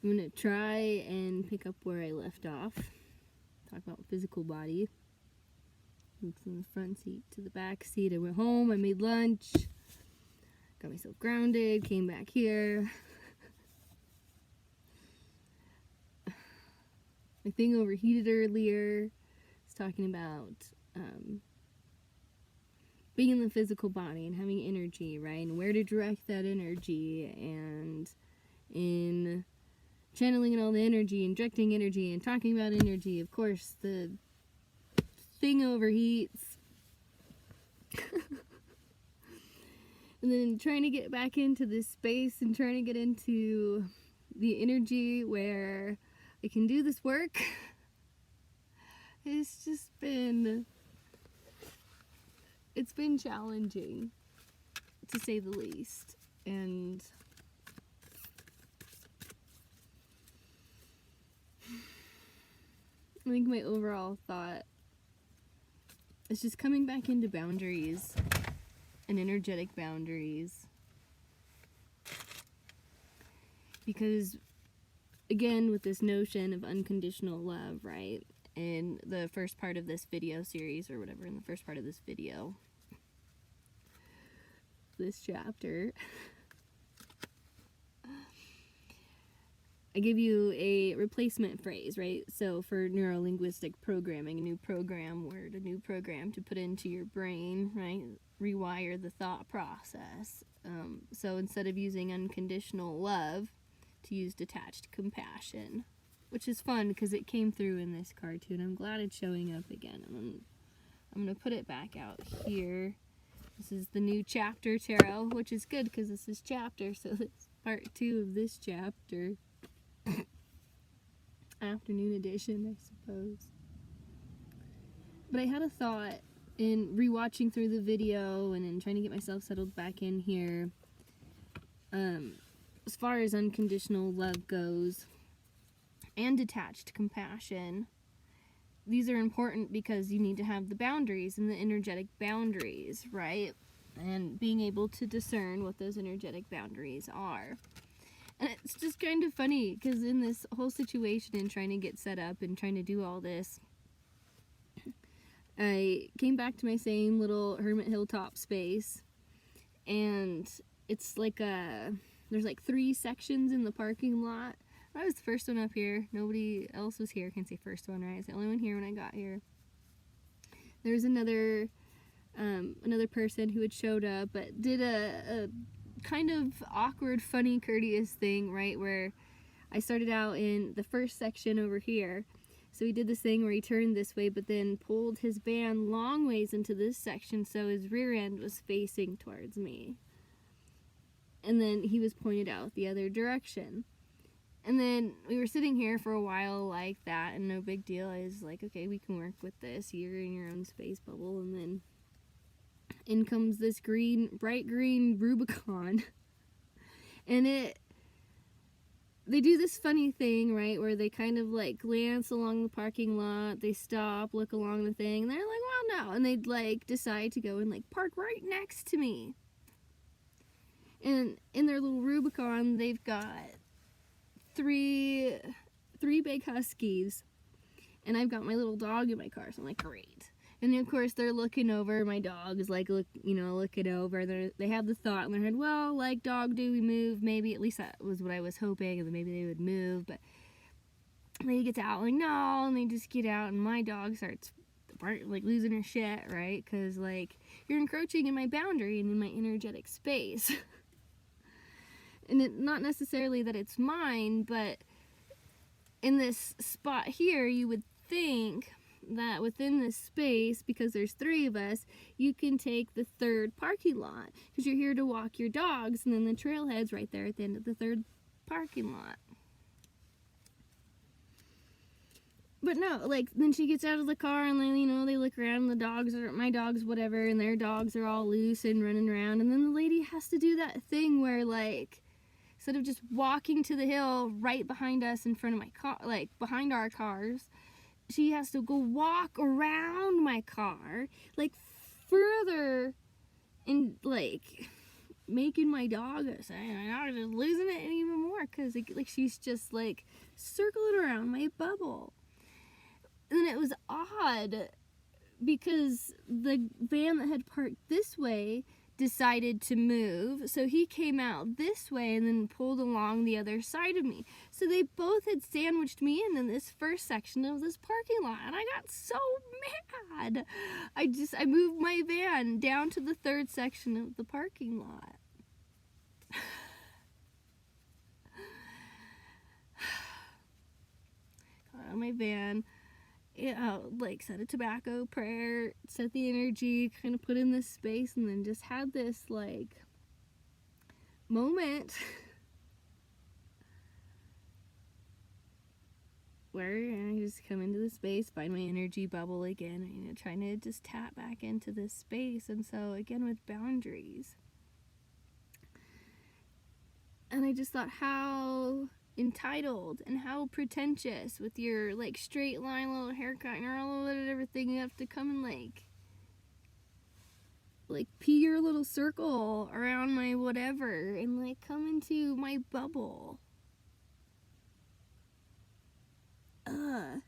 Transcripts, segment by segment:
I'm going to try and pick up where I left off. Talk about physical body. Moved from the front seat to the back seat. I went home, I made lunch, got myself grounded, came back here. My thing overheated earlier. It's talking about being in the physical body and having energy, right? And where to direct that energy, and in channeling all the energy and directing energy and talking about energy. Of course, the thing overheats. And then trying to get back into this space and trying to get into the energy where I can do this work. It's been challenging, to say the least. And I think my overall thought is just coming back into boundaries and energetic boundaries. Because, again, with this notion of unconditional love, right? In the first part of this video series, or whatever, in the first part of this video, this chapter, I give you a replacement phrase, right? So for neuro-linguistic programming, a new program word, a new program to put into your brain, right? Rewire the thought process. So instead of using unconditional love, to use detached compassion, which is fun because it came through in this cartoon. I'm glad it's showing up again. I'm going to put it back out here. This is the new chapter tarot, which is good because this is chapter, so it's part 2 of this chapter. Afternoon edition, I suppose. But I had a thought in rewatching through the video and in trying to get myself settled back in here. As far as unconditional love goes, and detached compassion, these are important because you need to have the boundaries and the energetic boundaries, right? And being able to discern what those energetic boundaries are. And it's just kind of funny because in this whole situation and trying to get set up and trying to do all this, I came back to my same little Hermit Hilltop space, and it's like there's like 3 sections in the parking lot. I was the first one up here. Nobody else was here. I can't say first one, right? I was the only one here when I got here. There's another person who had showed up, but did a kind of awkward, funny, courteous thing, right? Where I started out in the first section over here. So he did this thing where he turned this way, but then pulled his van long ways into this section, so his rear end was facing towards me. And then he was pointed out the other direction. And then we were sitting here for a while like that, and no big deal. I was like, okay, we can work with this. You're in your own space bubble. And then in comes this bright green Rubicon. And they do this funny thing, right, where they kind of like glance along the parking lot, they stop, look along the thing, and they're like, well, no. And they'd like decide to go and like park right next to me. And in their little Rubicon, they've got three big huskies, and I've got my little dog in my car, so I'm like, great. And then, of course, they're looking over. My dog is like, looking over. They have the thought in their head, well, like dog, do we move? Maybe, at least that was what I was hoping, and maybe they would move. But they gets out, like, no, and they just get out, and my dog starts like losing her shit, right? Because like, you're encroaching in my boundary and in my energetic space. And it, not necessarily that it's mine, but in this spot here, you would think that within this space, because there's 3 of us, you can take the 3rd parking lot, because you're here to walk your dogs, and then the trailhead's right there at the end of the 3rd parking lot. But no, like, then she gets out of the car, and then, they look around, and my dogs, whatever, and their dogs are all loose and running around, and then the lady has to do that thing where, like, instead of just walking to the hill right behind us in front of my car, like, behind our cars, she has to go walk around my car, like, further, and, like, making my dog is losing it even more. more because like she's just like circling around my bubble. And it was odd because the van that had parked this way decided to move, so he came out this way and then pulled along the other side of me. So they both had sandwiched me in this first section of this parking lot, and I got so mad. I moved my van down to the third section of the parking lot. Got out of my van, like said a tobacco prayer, set the energy, kind of put in this space, and then just had this like moment where I just come into the space, find my energy bubble again, trying to just tap back into this space. And so again with boundaries, and I just thought how entitled and how pretentious with your like straight line little haircut and all of everything, you have to come and like pee your little circle around my whatever and like come into my bubble.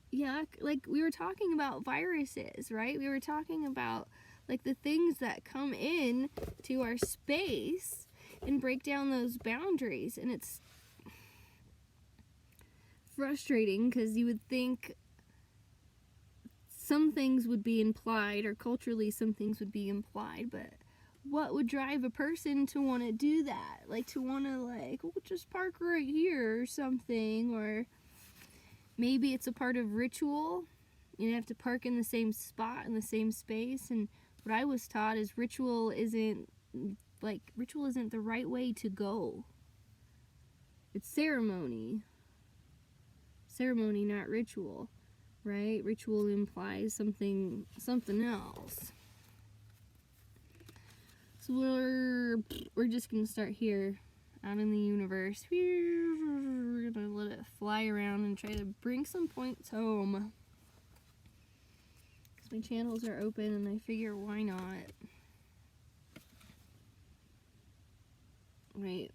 Yeah, like we were talking about viruses, right? We were talking about like the things that come in to our space and break down those boundaries, and it's frustrating because you would think some things would be implied, or culturally some things would be implied, but what would drive a person to want to do that? Like to want to like, we'll just park right here or something, or maybe it's a part of ritual. You have to park in the same spot in the same space. And what I was taught is ritual isn't the right way to go. It's ceremony, not ritual, right? Ritual implies something else. So we're just gonna start here, out in the universe. We're gonna let it fly around and try to bring some points home. Because my channels are open, and I figure why not? Right.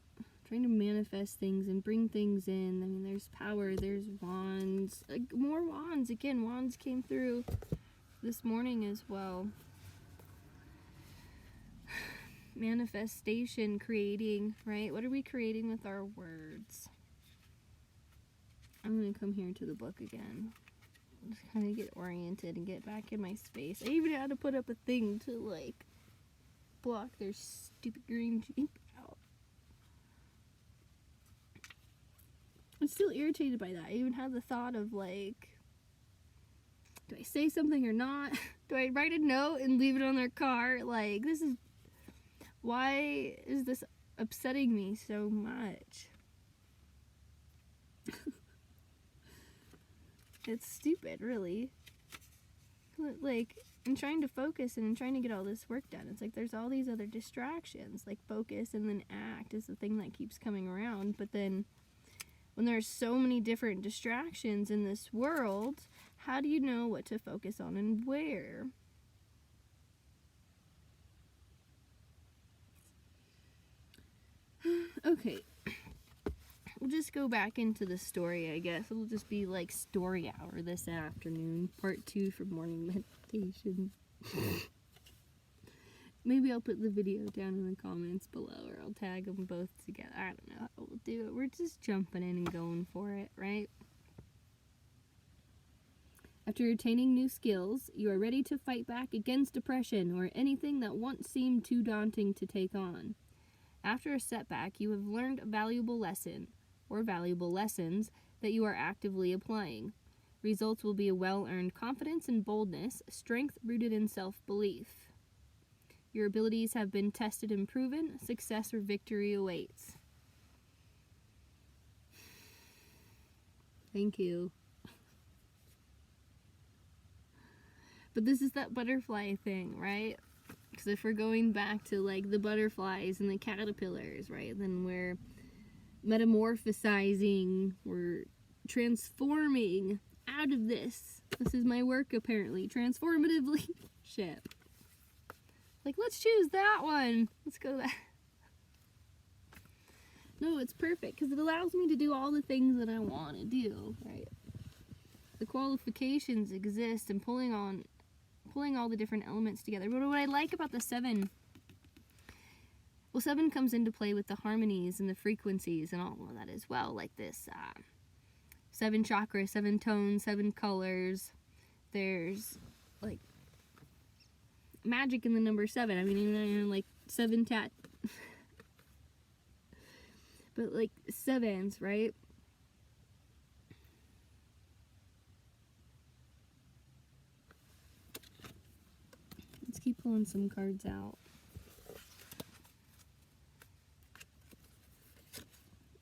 Trying to manifest things and bring things in. I mean, there's power, there's wands, like more wands. Again, wands came through this morning as well. Manifestation, creating, right? What are we creating with our words? I'm gonna come here to the book again. Just kind of get oriented and get back in my space. I even had to put up a thing to like block their stupid green Jeep out. I'm still irritated by that. I even had the thought of like, do I say something or not? Do I write a note and leave it on their car? Like, why is this upsetting me so much? It's stupid, really. Like, I'm trying to focus and I'm trying to get all this work done. It's like there's all these other distractions, like focus and then act is the thing that keeps coming around. But then when there's so many different distractions in this world, how do you know what to focus on and where? Okay. We'll just go back into the story, I guess. It'll just be like story hour this afternoon, part 2 for morning meditation. Maybe I'll put the video down in the comments below, or I'll tag them both together. I don't know how we'll do it. We're just jumping in and going for it, right? After attaining new skills, you are ready to fight back against depression or anything that once seemed too daunting to take on. After a setback, you have learned a valuable lesson, or valuable lessons, that you are actively applying. Results will be a well-earned confidence and boldness, strength rooted in self-belief. Your abilities have been tested and proven. Success or victory awaits. Thank you. But this is that butterfly thing, right? Because if we're going back to like the butterflies and the caterpillars, right, then we're metamorphosizing, we're transforming out of this. This is my work, apparently. Transformative leadership. Like, let's choose that one. Let's go that. No, it's perfect because it allows me to do all the things that I want to do, right? The qualifications exist and pulling all the different elements together. But what I like about the 7, well, 7 comes into play with the harmonies and the frequencies and all of that as well, like this 7 chakras, 7 tones, 7 colors. There's like magic in the number 7. I mean, even like 7 but like 7s, right? Let's keep pulling some cards out.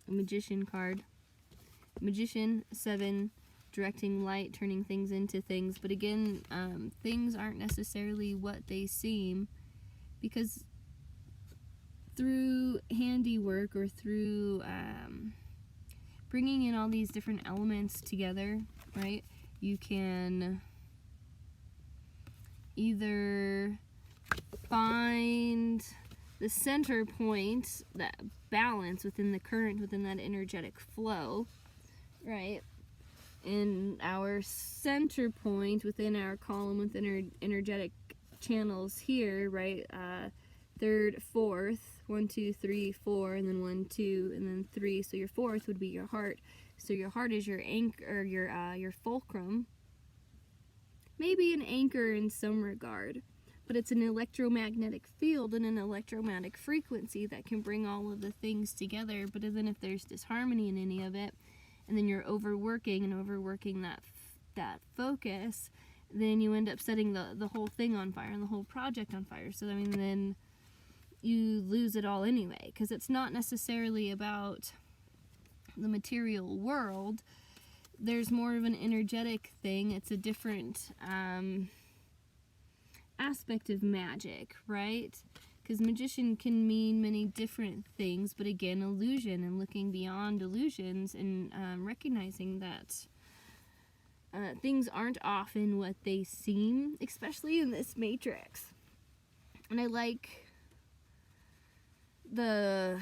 A Magician card. Magician, 7, directing light, turning things into things. But again, things aren't necessarily what they seem, because through handiwork or through bringing in all these different elements together, right, you can either find the center point, that balance within the current, within that energetic flow, right? And our center point within our column, within our energetic channels here, right? 3rd, 4th, 1, 2, 3, 4, and then 1, 2, and then 3. So your 4th would be your heart. So your heart is your anchor, your fulcrum. Maybe an anchor in some regard, but it's an electromagnetic field and an electromagnetic frequency that can bring all of the things together. But then if there's disharmony in any of it, and then you're overworking that focus, then you end up setting the whole thing on fire and the whole project on fire. So I mean, then you lose it all anyway, because it's not necessarily about the material world. There's more of an energetic thing. It's a different aspect of magic, right? Because magician can mean many different things, but again, illusion, and looking beyond illusions and recognizing that things aren't often what they seem, especially in this matrix. And I like the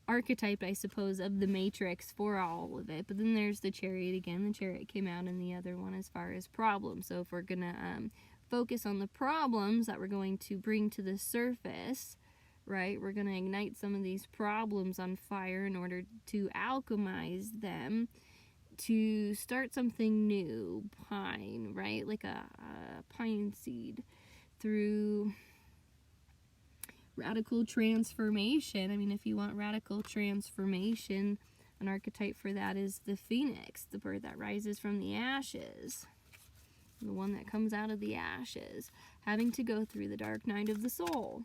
archetype, I suppose, of the matrix for all of it. But then there's the Chariot again. The Chariot came out in the other one as far as problems. So if we're gonna focus on the problems that we're going to bring to the surface, right, we're gonna ignite some of these problems on fire in order to alchemize them to start something new. Pine, right, like a pine seed, through radical transformation. I mean, if you want radical transformation, an archetype for that is the phoenix, the bird that rises from the ashes, the one that comes out of the ashes, having to go through the dark night of the soul.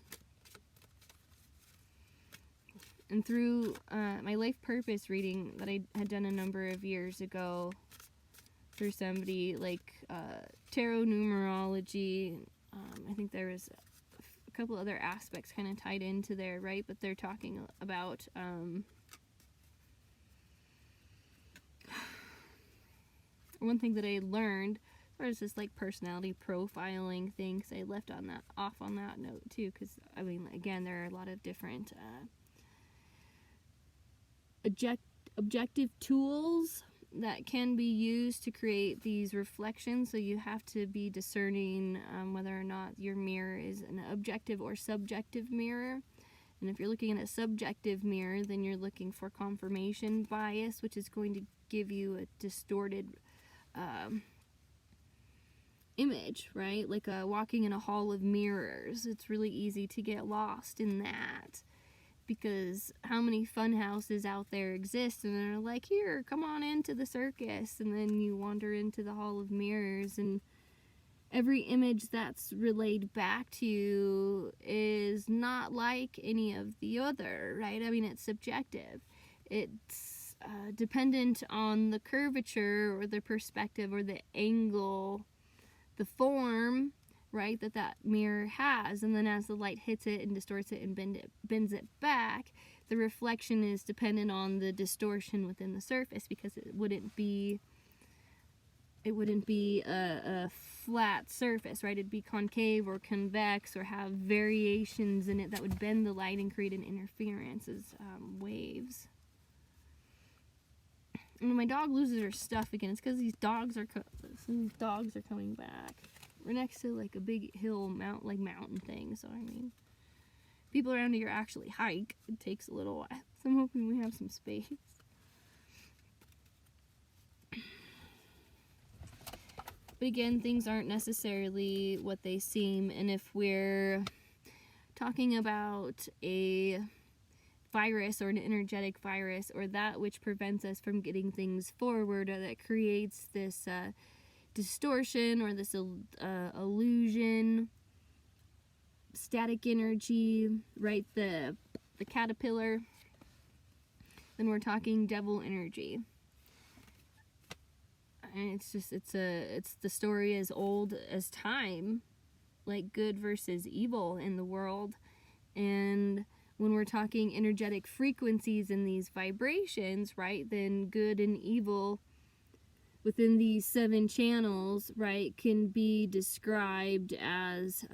And through my life purpose reading that I had done a number of years ago through somebody, like tarot numerology, I think there was a couple other aspects kind of tied into there, right? But they're talking about one thing that I learned was this like personality profiling thing, because I left off on that note too, because I mean, again, there are a lot of different objective tools that can be used to create these reflections. So you have to be discerning whether or not your mirror is an objective or subjective mirror. And if you're looking at a subjective mirror, then you're looking for confirmation bias, which is going to give you a distorted image, right? Like walking in a hall of mirrors. It's really easy to get lost in that, because how many fun houses out there exist, and they're like, here, come on into the circus, and then you wander into the hall of mirrors, and every image that's relayed back to you is not like any of the other, right? I mean, it's subjective. It's dependent on the curvature or the perspective or the angle, the form, right, that mirror has. And then as the light hits it and distorts it and bends it back, the reflection is dependent on the distortion within the surface, because it wouldn't be it wouldn't be a flat surface, right? It'd be concave or convex or have variations in it that would bend the light and create an interference as waves. And when my dog loses her stuff again, it's because these dogs are coming back. We're next to like a big hill mountain thing, so I mean, people around here actually hike. It takes a little while, so I'm hoping we have some space. But again, things aren't necessarily what they seem, and if we're talking about a virus or an energetic virus or that which prevents us from getting things forward or that creates this distortion or this illusion, static energy, right, the caterpillar, then we're talking devil energy. And it's the story as old as time, like good versus evil in the world. And when we're talking energetic frequencies and these vibrations, right, then good and evil within these 7 channels, right, can be described as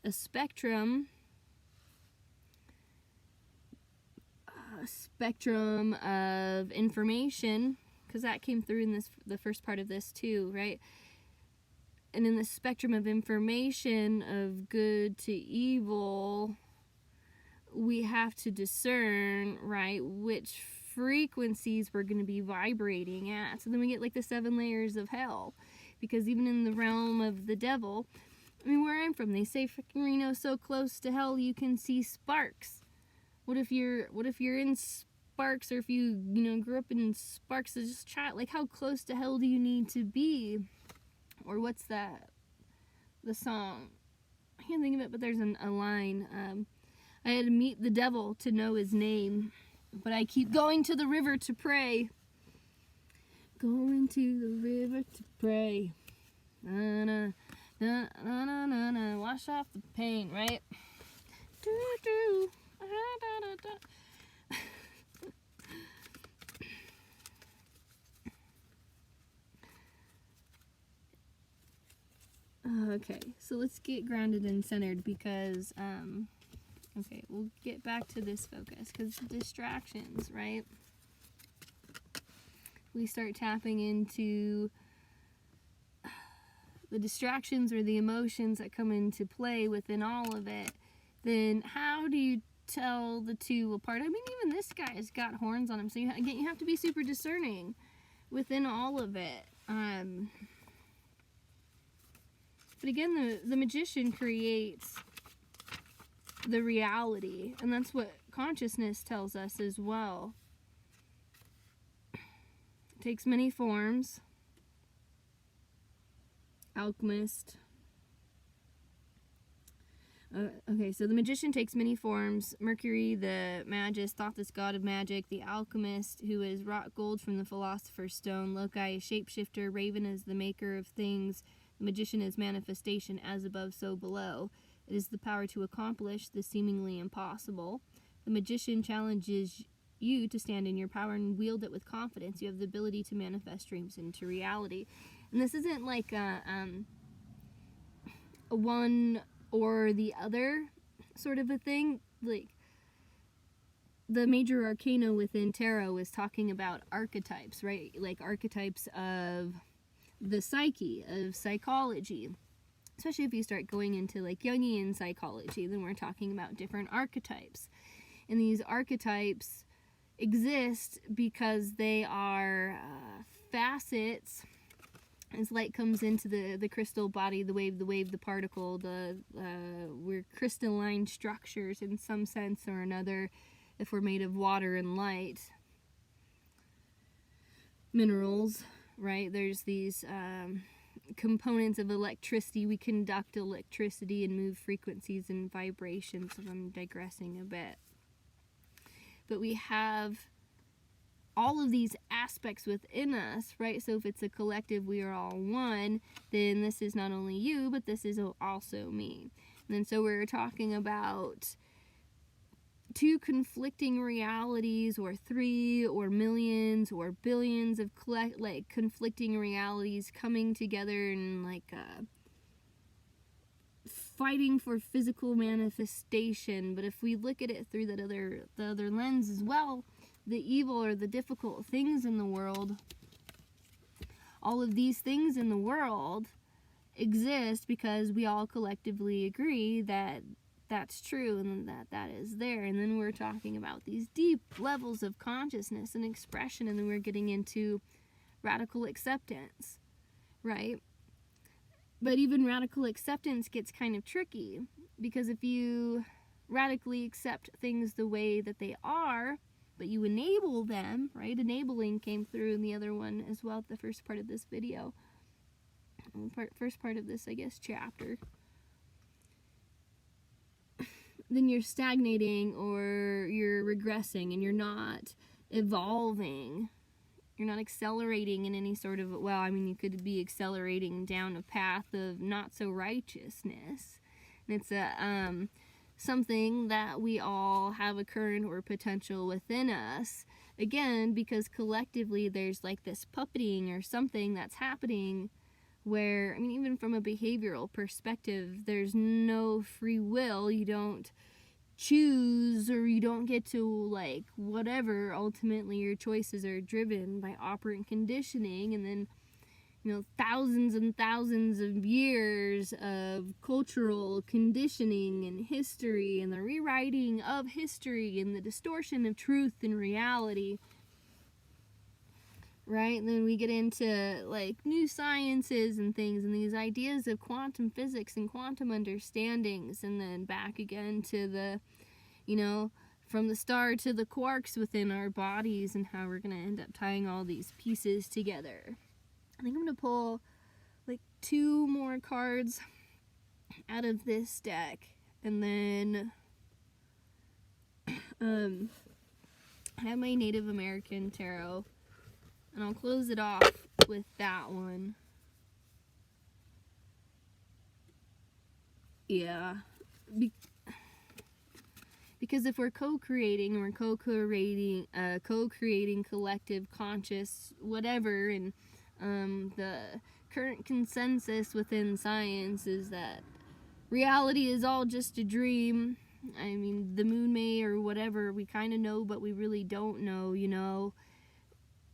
a spectrum of information, because that came through in the first part of this too, right? And in the spectrum of information of good to evil, we have to discern, right, which frequencies we're going to be vibrating at. So then we get like the 7 layers of hell, because even in the realm of the devil, I mean, where I'm from, they say freaking Reno so close to hell you can see sparks. What if you're in Sparks, or if you grew up in Sparks as just a child, like how close to hell do you need to be? Or what's that, the song, I can't think of it, but there's a line, I had to meet the devil to know his name, but I keep going to the river to pray, going to the river to pray, na na na na na na na, wash off the pain, right? Do do, da da da. Okay, so let's get grounded and centered because, okay, we'll get back to this focus because distractions, right? We start tapping into the distractions or the emotions that come into play within all of it. Then how do you tell the two apart? I mean, even this guy has got horns on him, so you have to be super discerning within all of it. But again, the magician creates the reality, and that's what consciousness tells us as well. It takes many forms. Alchemist. Okay, so the magician takes many forms. Mercury, the Magus, Thothis, god of magic. The alchemist, who is wrought gold from the philosopher's stone. Loki, a shapeshifter. Raven is the maker of things. The magician is manifestation, as above, so below. It is the power to accomplish the seemingly impossible. The magician challenges you to stand in your power and wield it with confidence. You have the ability to manifest dreams into reality. And this isn't like a one or the other sort of a thing. Like, the major arcana within tarot is talking about archetypes, right? Like archetypes of the psyche, of psychology. Especially if you start going into like Jungian psychology, then we're talking about different archetypes. And these archetypes exist because they are facets. As light comes into the crystal body, the wave, the particle, we're crystalline structures in some sense or another if we're made of water and light. Minerals, right? There's these components of electricity. We conduct electricity and move frequencies and vibrations, if I'm digressing a bit. But we have all of these aspects within us, right? So if it's a collective, we are all one, then this is not only you, but this is also me. And then so we're talking about two conflicting realities, or three, or millions, or billions of like conflicting realities coming together and like fighting for physical manifestation. But if we look at it through the other lens as well, the evil or the difficult things in the world, all of these things in the world exist because we all collectively agree that that's true and that is there. And then we're talking about these deep levels of consciousness and expression, and then we're getting into radical acceptance, right? But even radical acceptance gets kind of tricky, because if you radically accept things the way that they are, but you enable them, right? Enabling came through in the other one as well, the first part of this video. First part of this, I guess, chapter. Then you're stagnating, or you're regressing, and you're not evolving. You're not accelerating in any sort of, well, I mean, you could be accelerating down a path of not so righteousness. And it's something that we all have a current or potential within us. Again, because collectively there's like this puppeting or something that's happening where, I mean, even from a behavioral perspective, there's no free will. You don't choose, or you don't get to, like, whatever. Ultimately, your choices are driven by operant conditioning, and then, you know, thousands and thousands of years of cultural conditioning and history, and the rewriting of history, and the distortion of truth and reality. Right? And then we get into like new sciences and things, and these ideas of quantum physics and quantum understandings, and then back again to the, you know, from the star to the quarks within our bodies, and how we're going to end up tying all these pieces together. I think I'm going to pull like 2 more cards out of this deck, and then I have my Native American tarot. And I'll close it off with that one. Yeah. Because if we're co-creating, we're co-creating collective conscious whatever, and the current consensus within science is that reality is all just a dream. I mean, the moon may or whatever, we kind of know, but we really don't know, you know.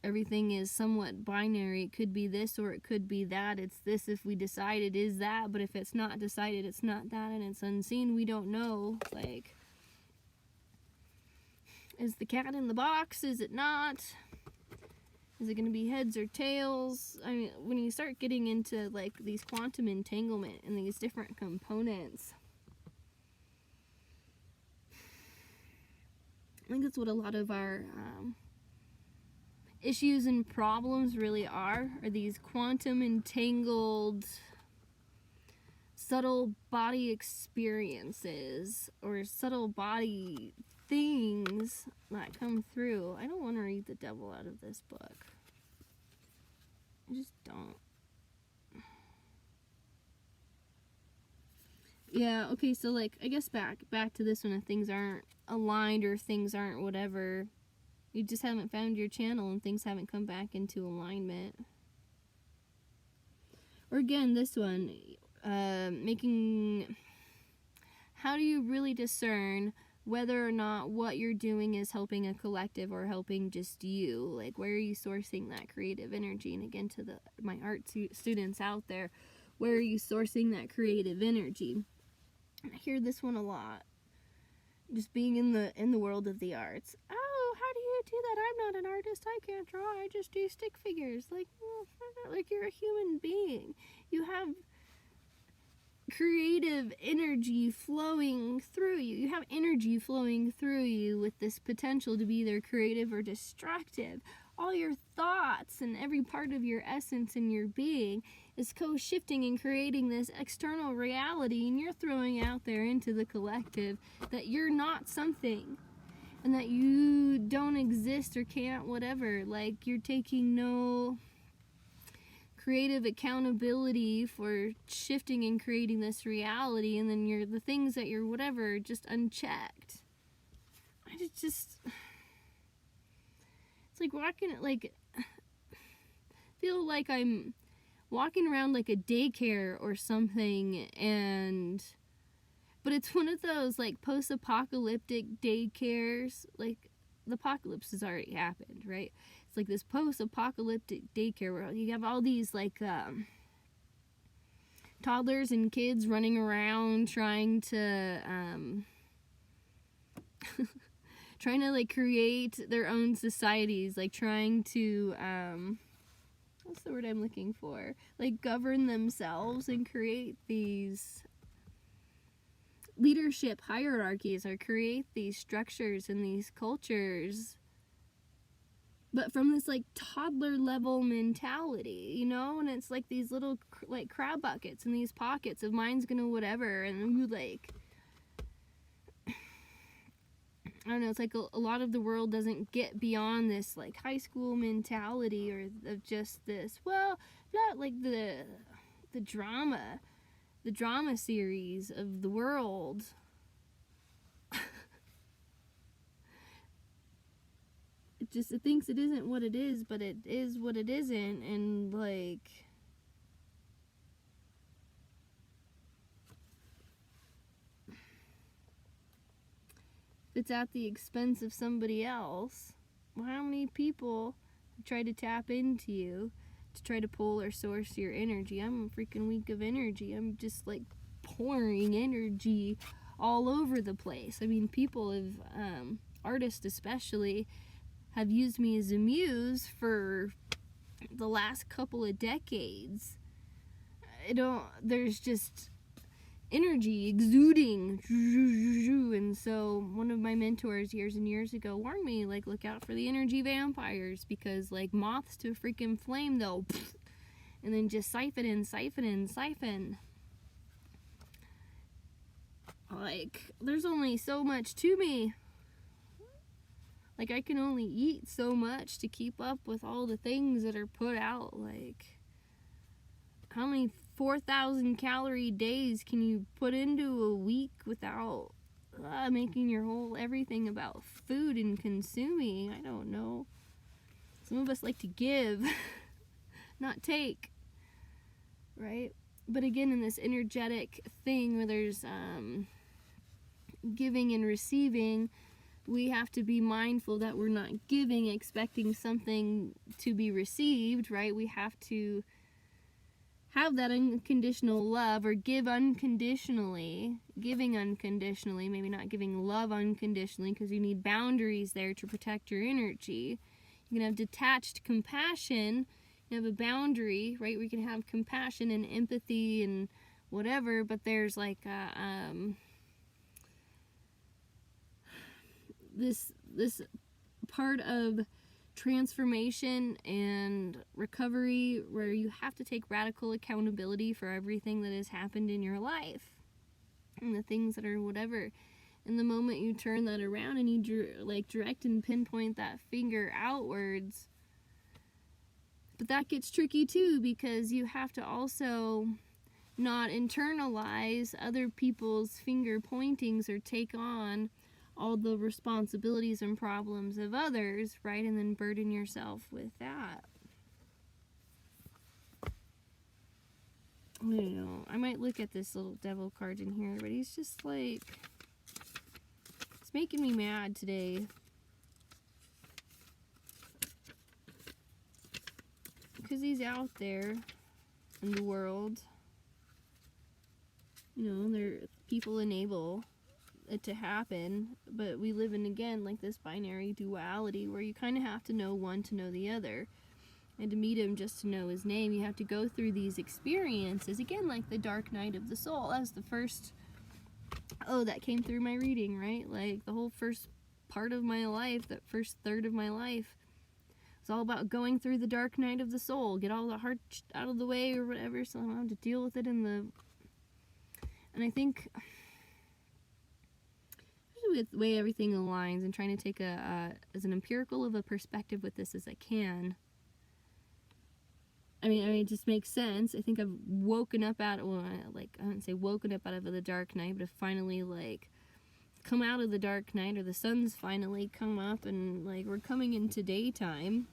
Everything is somewhat binary. It could be this or it could be that. It's this if we decide it is that, but if it's not decided, it's not that, and it's unseen, we don't know. Like, is the cat in the box? Is it not? Is it going to be heads or tails? I mean, when you start getting into like these quantum entanglement and these different components, I think that's what a lot of our issues and problems really are these quantum entangled subtle body experiences, or subtle body things that come through. I don't want to read the devil out of this book. I just don't. Yeah, okay, so like, I guess back to this one, if things aren't aligned or things aren't whatever, you just haven't found your channel and things haven't come back into alignment. Or again, this one, how do you really discern whether or not what you're doing is helping a collective or helping just you? Like, where are you sourcing that creative energy? And again, to my art students out there, where are you sourcing that creative energy? I hear this one a lot. Just being in the world of the arts. Oh, how do you do that? I'm not an artist. I can't draw. I just do stick figures. Like, like you're a human being. You have creative energy flowing through you. You have energy flowing through you with this potential to be either creative or destructive. All your thoughts and every part of your essence and your being is co-shifting and creating this external reality, and you're throwing out there into the collective that you're not something, and that you don't exist or can't whatever. Like, you're taking no creative accountability for shifting and creating this reality, and then the things that you're whatever just unchecked. it's like feel like I'm walking around like a daycare or something, but it's one of those like post-apocalyptic daycares. Like, the apocalypse has already happened, right? It's like this post-apocalyptic daycare where you have all these like toddlers and kids running around trying to like create their own societies, like trying to what's the word I'm looking for? Like govern themselves and create these leadership hierarchies, or create these structures and these cultures, but from this like toddler level mentality, you know? And it's like these little like crab buckets and these pockets of mine's gonna whatever, and you like, I don't know, it's like a lot of the world doesn't get beyond this like high school mentality, or of just this, well, not like the drama series of the world. It thinks it isn't what it is, but it is what it isn't, and like, if it's at the expense of somebody else, well, how many people try to tap into you to try to pull or source your energy? I'm a freaking week of energy. I'm just like pouring energy all over the place. I mean, people have, artists especially, have used me as a muse for the last couple of decades. There's just energy exuding, and so one of my mentors years and years ago warned me, like, look out for the energy vampires, because like moths to a freaking flame, they'll and then just siphon. Like, there's only so much to me. Like, I can only eat so much to keep up with all the things that are put out. Like, how many 4,000 calorie days can you put into a week without making your whole everything about food and consuming? I don't know. Some of us like to give, not take, right? But again, in this energetic thing where there's giving and receiving, we have to be mindful that we're not giving expecting something to be received, right? We have to have that unconditional love, or give unconditionally, giving unconditionally, maybe not giving love unconditionally, because you need boundaries there to protect your energy. You can have detached compassion, you have a boundary, right? We can have compassion and empathy and whatever, but there's like this part of transformation and recovery where you have to take radical accountability for everything that has happened in your life and the things that are whatever. And the moment you turn that around and you direct and pinpoint that finger outwards, but that gets tricky too, because you have to also not internalize other people's finger pointings or take on all the responsibilities and problems of others, right? And then burden yourself with that. I don't know. I might look at this little devil card in here, but he's just like, it's making me mad today. Because he's out there in the world. You know, people enable it to happen, but we live in, again, like this binary duality where you kind of have to know one to know the other, and to meet him just to know his name. You have to go through these experiences, again, like the dark night of the soul. As the first, that came through my reading, right? Like the whole first part of my life, that first third of my life, it's all about going through the dark night of the soul, get all the hard out of the way or whatever, so I don't have to deal with it and I think with the way everything aligns, and trying to take as an empirical of a perspective with this as I can. I mean, it just makes sense. I think I've woken up out of, I wouldn't say woken up out of the dark night, but I've finally come out of the dark night, or the sun's finally come up, and like we're coming into daytime.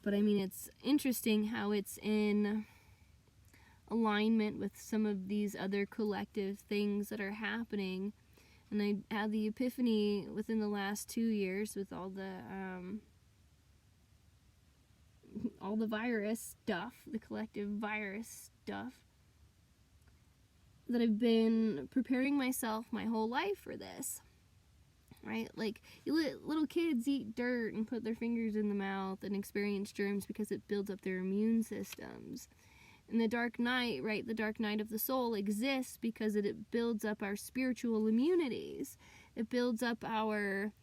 But I mean, it's interesting how it's in alignment with some of these other collective things that are happening. And I had the epiphany within the last 2 years with all the virus stuff, the collective virus stuff, that I've been preparing myself my whole life for this. Right? Like, little kids eat dirt and put their fingers in the mouth and experience germs because it builds up their immune systems. And the dark night, right, the dark night of the soul exists because it builds up our spiritual immunities. It builds up our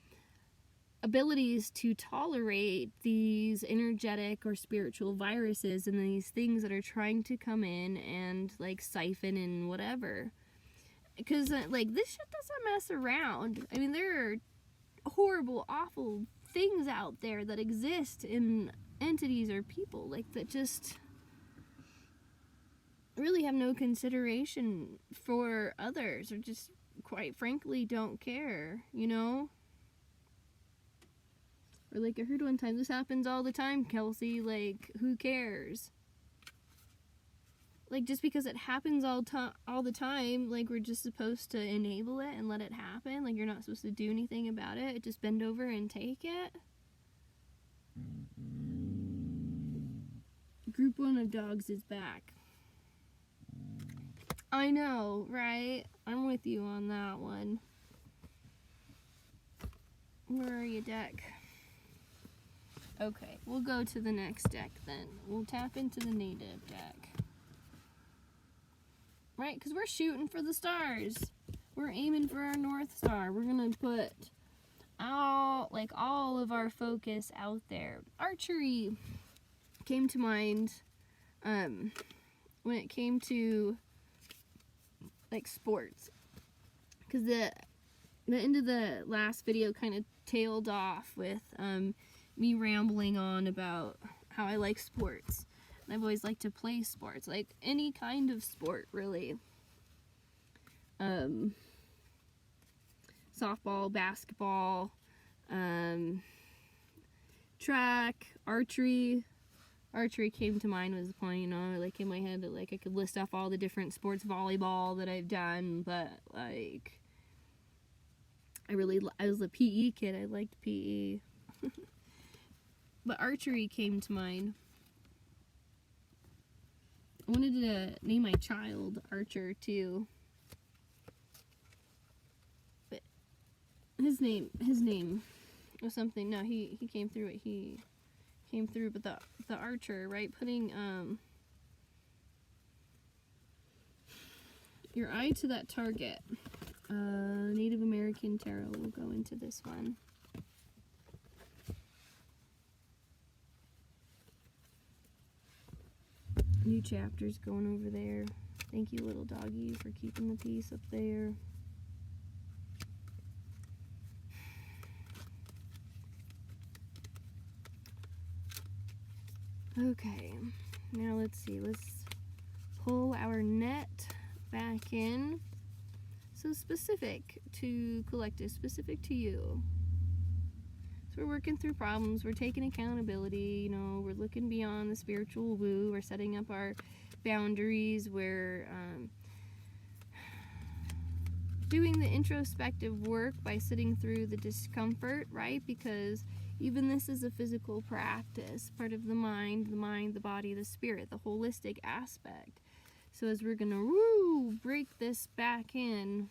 abilities to tolerate these energetic or spiritual viruses and these things that are trying to come in and, like, siphon and whatever. Because, like, this shit doesn't mess around. I mean, there are horrible, awful things out there that exist in entities or people, like, that just really have no consideration for others, or just, quite frankly, don't care, you know? Or, like, I heard one time, this happens all the time, Kelsey, like, who cares? Like, just because it happens all the time, like, we're just supposed to enable it and let it happen? Like, you're not supposed to do anything about it? Just bend over and take it? Group 1 of dogs is back. I know, right? I'm with you on that one. Where are you, deck? Okay, we'll go to the next deck then. We'll tap into the native deck. Right? Because we're shooting for the stars. We're aiming for our North Star. We're going to put all of our focus out there. Archery came to mind when it came to, like, sports. Because the end of the last video kind of tailed off with me rambling on about how I like sports. I've always liked to play sports, like any kind of sport, really. Softball, basketball, track, archery. Archery came to mind was the point, you know, like in my head that, like, I could list off all the different sports, volleyball that I've done, but, like, I was a PE kid. I liked PE. But archery came to mind. I wanted to name my child Archer too, but his name was something. No, he came through it. He came through, but the Archer, right? Putting your eye to that target. Native American tarot will go into this one. New chapters going over there. Thank you, little doggy, for keeping the peace up there. Okay, now let's see. Let's pull our net back in. So specific to collective, specific to you. We're working through problems, we're taking accountability, you know, we're looking beyond the spiritual woo, we're setting up our boundaries, we're doing the introspective work by sitting through the discomfort, right? Because even this is a physical practice, part of the mind, the body, the spirit, the holistic aspect. So as we're gonna break this back in.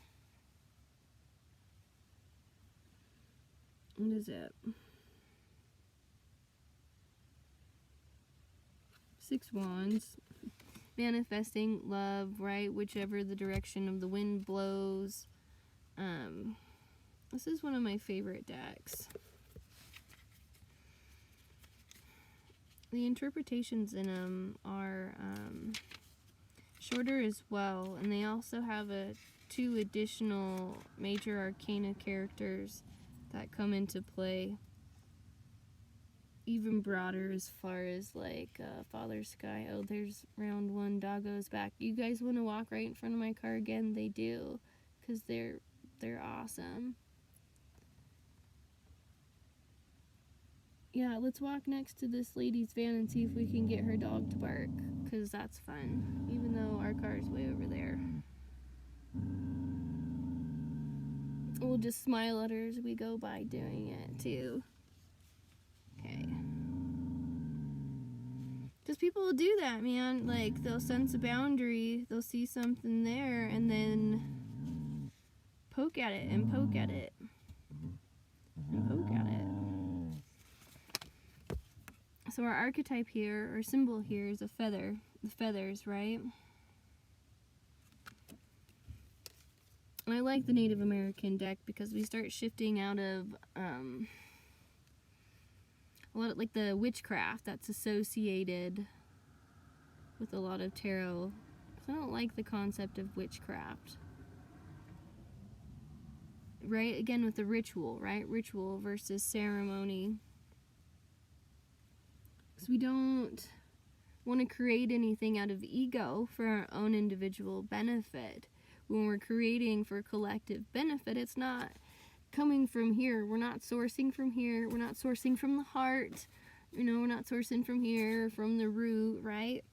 What is it? 6 Wands. Manifesting love, right? Whichever the direction of the wind blows. This is one of my favorite decks. The interpretations in them are shorter as well, and they also have 2 additional major arcana characters that come into play. even broader as far as like Father Sky. Oh, there's round one. Doggo's back. You guys want to walk right in front of my car again? They do, because they're awesome. Yeah, let's walk next to this lady's van and see if we can get her dog to bark, because that's fun, even though our car's way over there. We'll just smile at her as we go by doing it, too. Okay. Because people will do that, man. Like, they'll sense a boundary, they'll see something there, and then poke at it, and poke at it, and poke at it. So our archetype here, or symbol here, is a feather. The feathers, right? And I like the Native American deck because we start shifting out of a lot of, like, the witchcraft that's associated with a lot of tarot. I don't like the concept of witchcraft. Right? Again, with the ritual, right? Ritual versus ceremony. Because we don't want to create anything out of ego for our own individual benefit. When we're creating for collective benefit, it's not coming from here. We're not sourcing from here. We're not sourcing from the heart. You know, we're not sourcing from here, from the root, right?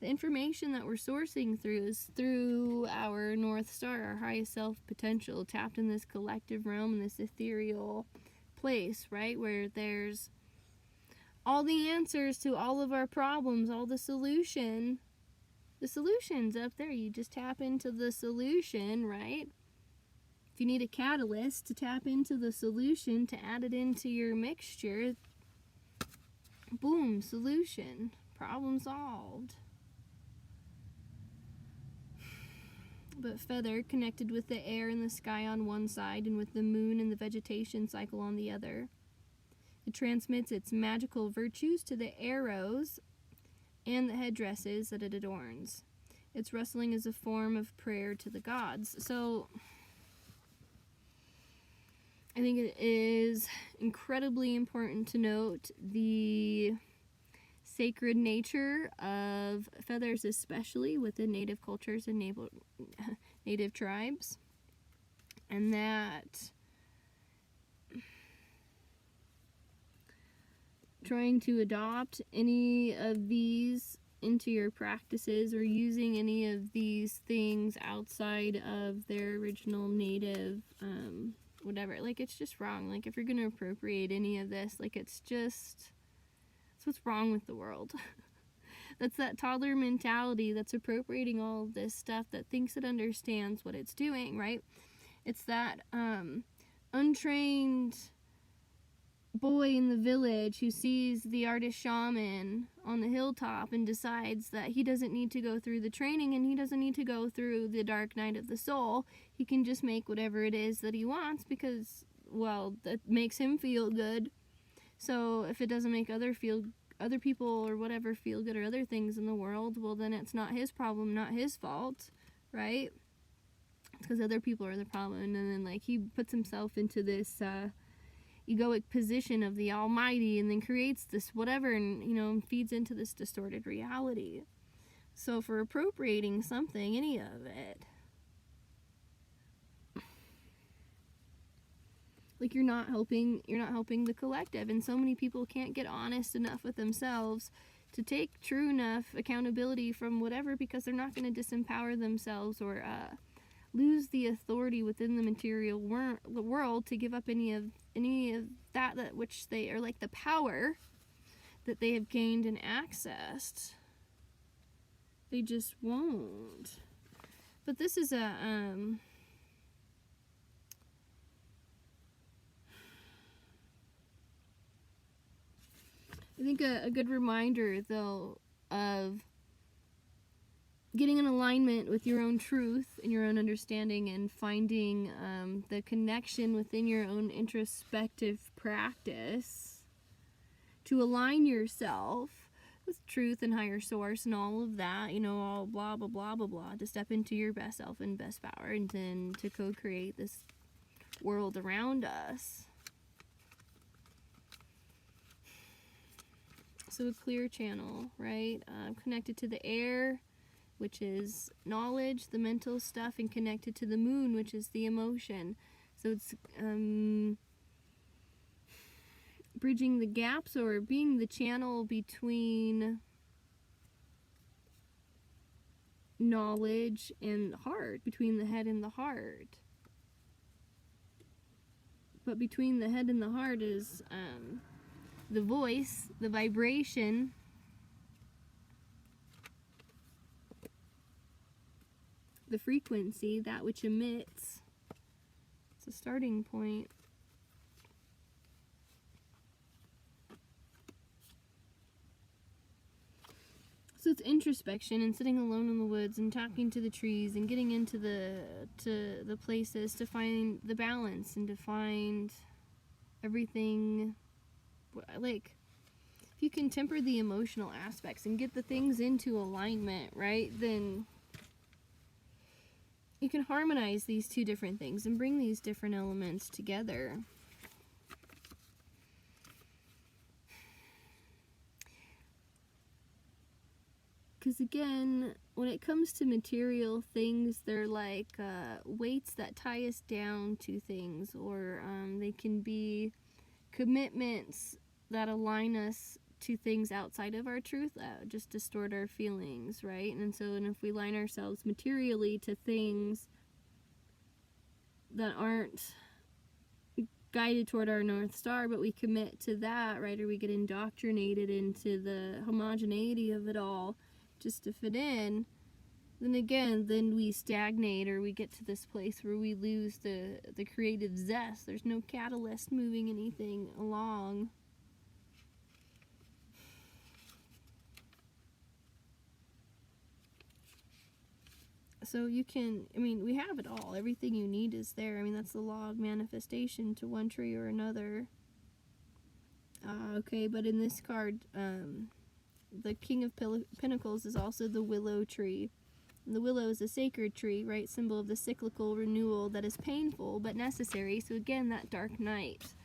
The information that we're sourcing through is through our North Star, our highest self potential, tapped in this collective realm, in this ethereal place, right? Where there's all the answers to all of our problems, all the solutions up there. You just tap into the solution, right? If you need a catalyst to tap into the solution, to add it into your mixture, boom, solution, problem solved. But feather connected with the air and the sky on one side and with the moon and the vegetation cycle on the other. It transmits its magical virtues to the arrows and the headdresses that it adorns. Its rustling is a form of prayer to the gods. So I think it is incredibly important to note the sacred nature of feathers, especially within native cultures and native tribes, and that trying to adopt any of these into your practices or using any of these things outside of their original native whatever, like, it's just wrong. Like, if you're going to appropriate any of this, like, it's what's wrong with the world. That's that toddler mentality that's appropriating all of this stuff, that thinks it understands what it's doing, right? It's that untrained boy in the village who sees the artist shaman on the hilltop and decides that he doesn't need to go through the training and he doesn't need to go through the dark night of the soul. He can just make whatever it is that he wants because, well, that makes him feel good. So if it doesn't make other people or whatever feel good, or other things in the world, well, then it's not his problem, not his fault, right? It's because other people are the problem. And then, like, he puts himself into this egoic position of the almighty and then creates this whatever, and, you know, feeds into this distorted reality. So for appropriating something, any of it, like, you're not helping the collective. And so many people can't get honest enough with themselves to take true enough accountability from whatever, because they're not going to disempower themselves or lose the authority within the material world to give up any of that which they are, like, the power that they have gained and accessed. They just won't. But this is I think a good reminder, though, of getting in alignment with your own truth and your own understanding, and finding the connection within your own introspective practice to align yourself with truth and higher source and all of that, you know, all blah, blah, blah, blah, blah, to step into your best self and best power, and then to co-create this world around us. so a clear channel, right? Connected to the air, which is knowledge, the mental stuff, and connected to the moon, which is the emotion. So it's bridging the gaps, or being the channel between knowledge and heart, between the head and the heart. But between the head and the heart is the voice, the vibration, the frequency, that which emits. It's a starting point. So it's introspection and sitting alone in the woods and talking to the trees and getting into the places to find the balance and to find everything. Like, if you can temper the emotional aspects and get the things into alignment, right, then you can harmonize these two different things and bring these different elements together. Because again, when it comes to material things, they're like weights that tie us down to things, or they can be commitments that align us to things outside of our truth, just distort our feelings, right? And if we align ourselves materially to things that aren't guided toward our North Star, but we commit to that, right? Or we get indoctrinated into the homogeneity of it all just to fit in, then we stagnate, or we get to this place where we lose the creative zest. There's no catalyst moving anything along. So we have it all. Everything you need is there. That's the law of manifestation to one tree or another. Okay, but in this card, the King of Pentacles is also the willow tree. And the willow is a sacred tree, right? Symbol of the cyclical renewal that is painful but necessary. So again, that dark night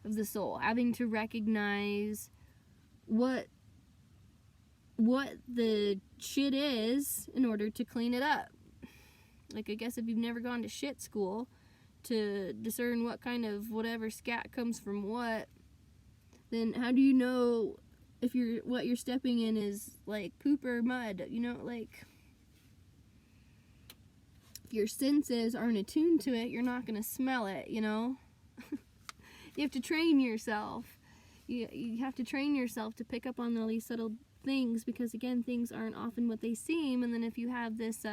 of the soul, having to recognize what the shit is in order to clean it up. Like, I guess if you've never gone to shit school to discern what kind of whatever scat comes from what, then how do you know if what you're stepping in is like poop or mud? Like, if your senses aren't attuned to it, you're not going to smell it, You have to train yourself. You have to train yourself to pick up on all these subtle things, because again, things aren't often what they seem. And then if you have this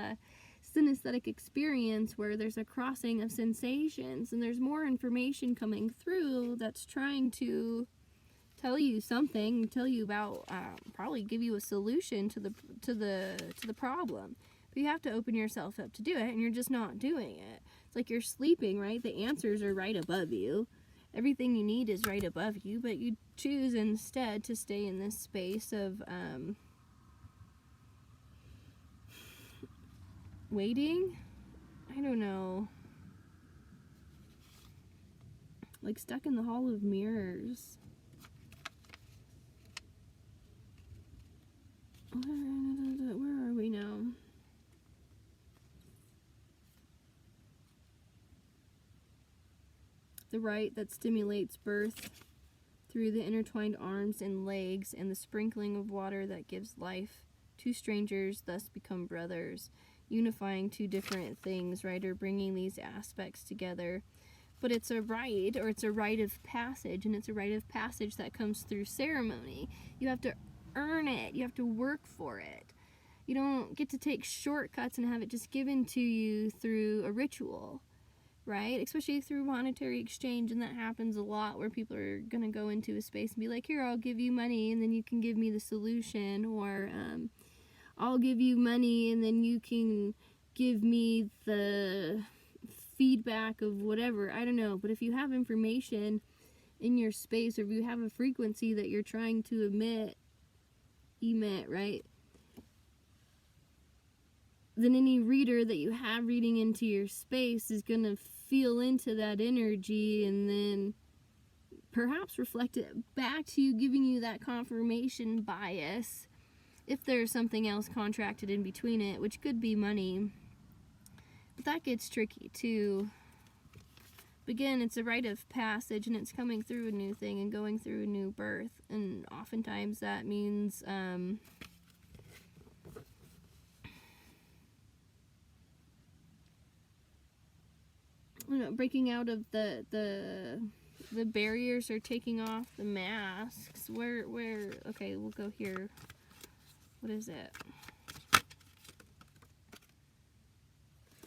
synesthetic experience where there's a crossing of sensations and there's more information coming through that's trying to tell you something, tell you about, probably give you a solution to the problem. But you have to open yourself up to do it, and you're just not doing it. It's like you're sleeping, right? The answers are right above you. Everything you need is right above you, but you choose instead to stay in this space of waiting. I don't know. Like stuck in the hall of mirrors. Where are we now? The right that stimulates birth through the intertwined arms and legs, and the sprinkling of water that gives life. Two strangers thus become brothers, unifying two different things, right? Or bringing these aspects together. But it's a rite, or it's a rite of passage, and it's a rite of passage that comes through ceremony. You have to earn it. You have to work for it. You don't get to take shortcuts and have it just given to you through a ritual, right? Especially through monetary exchange, and that happens a lot, where people are going to go into a space and be like, here, I'll give you money and then you can give me the solution, or I'll give you money and then you can give me the feedback of whatever. I don't know. But if you have information in your space, or if you have a frequency that you're trying to emit, right? Then any reader that you have reading into your space is going to feel into that energy and then perhaps reflect it back to you, giving you that confirmation bias if there's something else contracted in between it, which could be money. But that gets tricky too. But again, it's a rite of passage, and it's coming through a new thing and going through a new birth, and oftentimes that means I don't know, breaking out of the barriers, or taking off the masks. Where okay, we'll go here. What is it?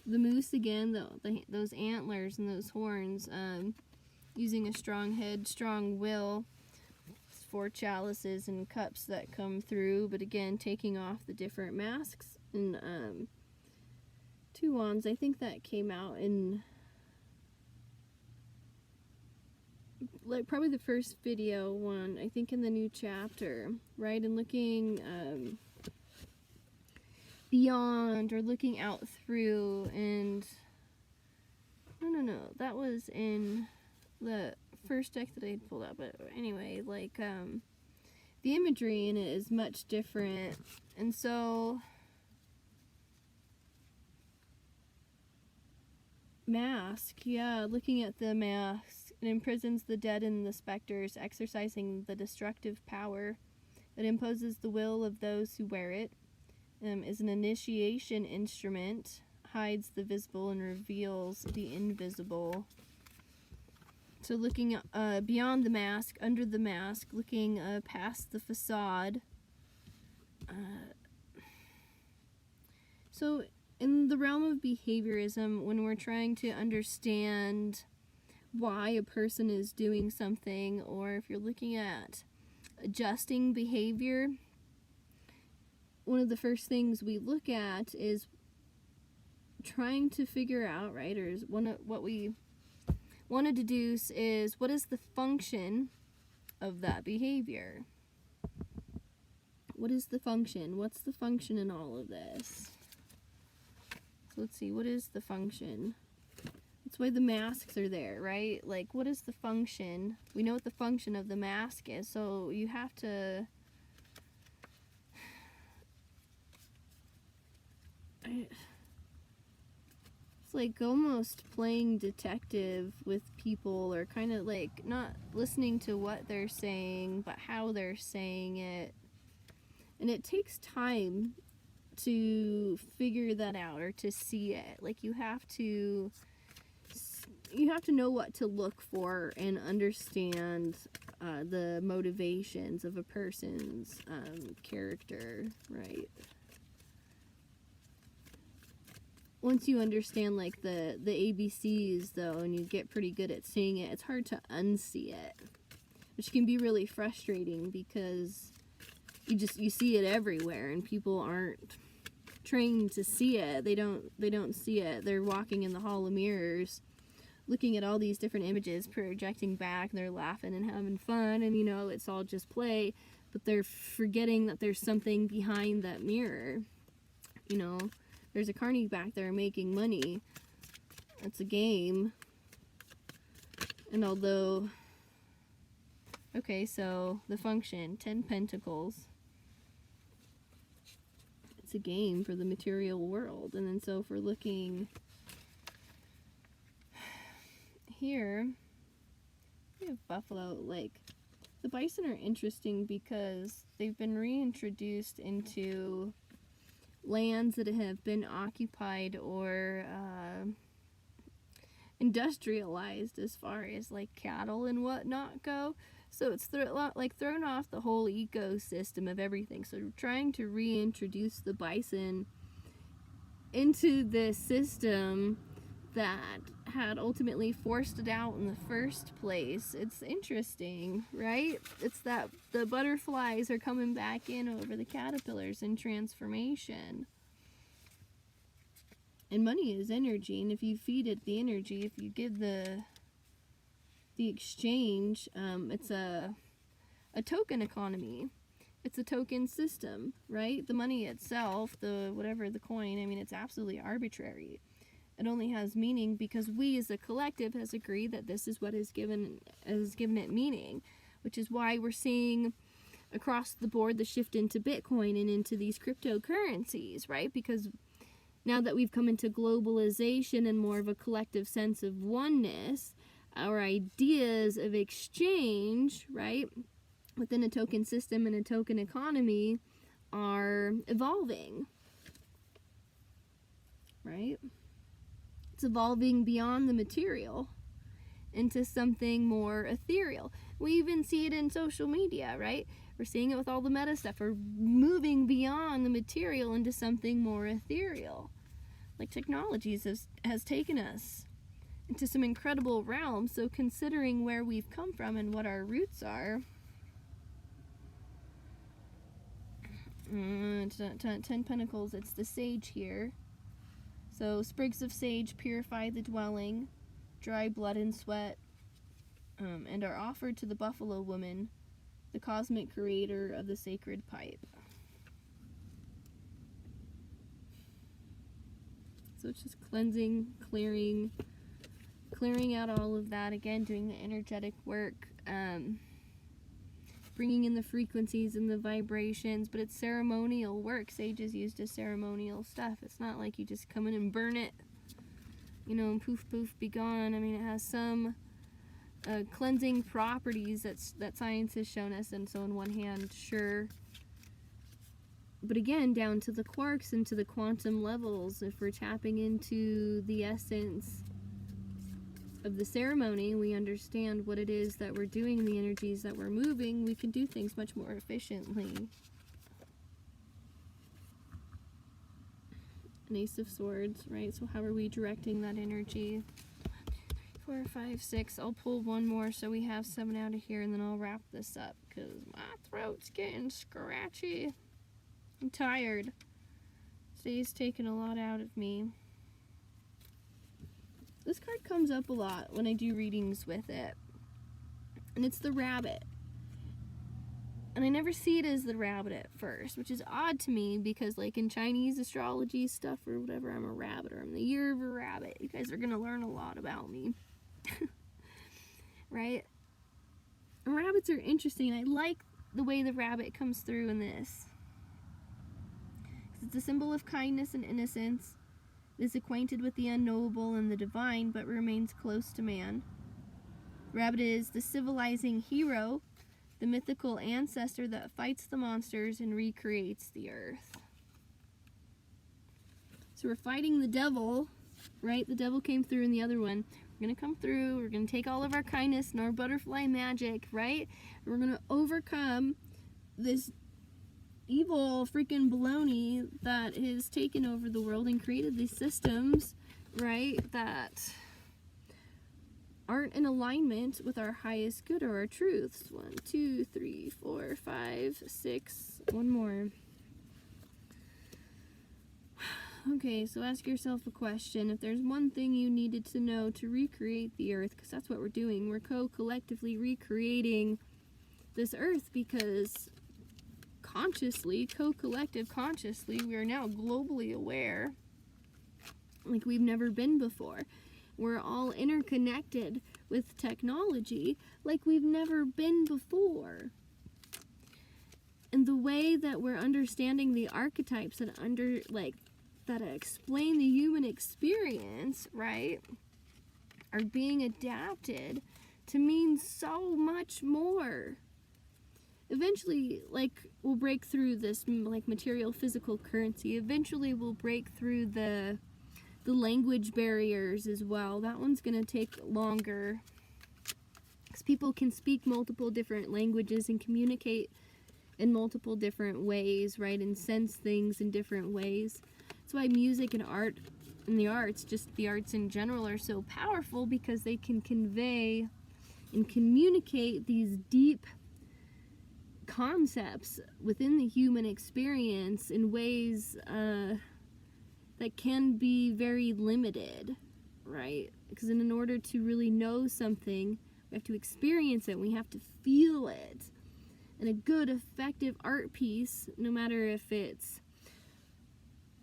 The moose again, those antlers and those horns, using a strong head, strong will, 4 chalices and cups that come through, but again, taking off the different masks, and 2 wands. I think that came out in, like, probably the first video one, I think in the new chapter, right? And looking beyond, or looking out through, and no, that was in the first deck that I had pulled out. But anyway, like, the imagery in it is much different, and so mask, yeah, looking at the mask, it imprisons the dead and the specters, exercising the destructive power. It imposes the will of those who wear it. Is an initiation instrument, hides the visible and reveals the invisible. So looking beyond the mask, under the mask, looking past the facade. So in the realm of behaviorism, when we're trying to understand why a person is doing something, or if you're looking at adjusting behavior, one of the first things we look at is trying to figure out, right, or is what we want to deduce is, what is the function of that behavior? What is the function? What's the function in all of this? So let's see, what is the function? That's why the masks are there, right? Like, what is the function? We know what the function of the mask is, so you have to... It's like almost playing detective with people, or kind of like not listening to what they're saying, but how they're saying it. And it takes time to figure that out, or to see it. Like, you have to know what to look for and understand the motivations of a person's character, right? Once you understand, like, the ABCs, though, and you get pretty good at seeing it, it's hard to unsee it, which can be really frustrating, because you see it everywhere, and people aren't trained to see it. They don't see it. They're walking in the hall of mirrors, looking at all these different images, projecting back, and they're laughing and having fun, and, you know, it's all just play, but they're forgetting that there's something behind that mirror, you know? There's a carny back there making money. It's a game. And although... Okay, so the function, 10 Pentacles. It's a game for the material world. And then so if we're looking here, we have buffalo. Like, the bison are interesting because they've been reintroduced into lands that have been occupied or industrialized, as far as like cattle and whatnot go. So it's thrown off the whole ecosystem of everything. So trying to reintroduce the bison into this system that had ultimately forced it out in the first place. It's interesting, right? It's that the butterflies are coming back in over the caterpillars in transformation. And money is energy, and if you feed it the energy, if you give the exchange, it's a token economy. It's a token system, right? The money itself, the whatever the coin, I mean, it's absolutely arbitrary. It only has meaning because we as a collective has agreed that this is what has given it meaning, which is why we're seeing across the board the shift into Bitcoin and into these cryptocurrencies, right? Because now that we've come into globalization and more of a collective sense of oneness, our ideas of exchange, right, within a token system and a token economy are evolving, right? It's evolving beyond the material into something more ethereal. We even see it in social media, right? We're seeing it with all the meta stuff. We're moving beyond the material into something more ethereal. Like technologies has taken us into some incredible realms. So considering where we've come from and what our roots are, 10 Pentacles, it's the sage here. So sprigs of sage purify the dwelling, dry blood and sweat, and are offered to the buffalo woman, the cosmic creator of the sacred pipe. So it's just cleansing, clearing out all of that. Again, doing the energetic work, bringing in the frequencies and the vibrations, but it's ceremonial work. Sage is used as ceremonial stuff. It's not like you just come in and burn it, and poof, poof, be gone. I mean, it has some cleansing properties that science has shown us, and so on one hand, sure. But again, down to the quarks and to the quantum levels, if we're tapping into the essence of the ceremony, we understand what it is that we're doing, the energies that we're moving, we can do things much more efficiently. An Ace of Swords, right? So how are we directing that energy? 4, 5, 6. I'll pull one more so we have 7 out of here, and then I'll wrap this up because my throat's getting scratchy. I'm tired. Today's taken a lot out of me. This card comes up a lot when I do readings with it. And it's the rabbit. And I never see it as the rabbit at first, which is odd to me because, like, in Chinese astrology stuff or whatever, I'm a rabbit, or I'm the year of a rabbit. You guys are going to learn a lot about me. Right? And rabbits are interesting. I like the way the rabbit comes through in this. It's a symbol of kindness and innocence. It is acquainted with the unknowable and the divine, but remains close to man. Rabbit is the civilizing hero, the mythical ancestor that fights the monsters and recreates the earth. So we're fighting the devil, right? The devil came through in the other one. We're going to come through. We're going to take all of our kindness and our butterfly magic, right? And we're going to overcome this evil freaking baloney that has taken over the world and created these systems, right, that aren't in alignment with our highest good or our truths. 1, 2, 3, 4, 5, 6. One more. Okay, so ask yourself a question. If there's one thing you needed to know to recreate the earth, because that's what we're doing, we're collectively recreating this earth because consciously, co-collective consciously, we are now globally aware like we've never been before. We're all interconnected with technology like we've never been before. And the way that we're understanding the archetypes that that explain the human experience, right, are being adapted to mean so much more. Eventually, we'll break through this, material physical currency. Eventually, we'll break through the language barriers as well. That one's going to take longer. Because people can speak multiple different languages and communicate in multiple different ways, right? And sense things in different ways. That's why music and art and the arts, just the arts in general, are so powerful because they can convey and communicate these deep concepts within the human experience in ways that can be very limited, right? Because in order to really know something, we have to experience it, we have to feel it. And a good, effective art piece, no matter if it's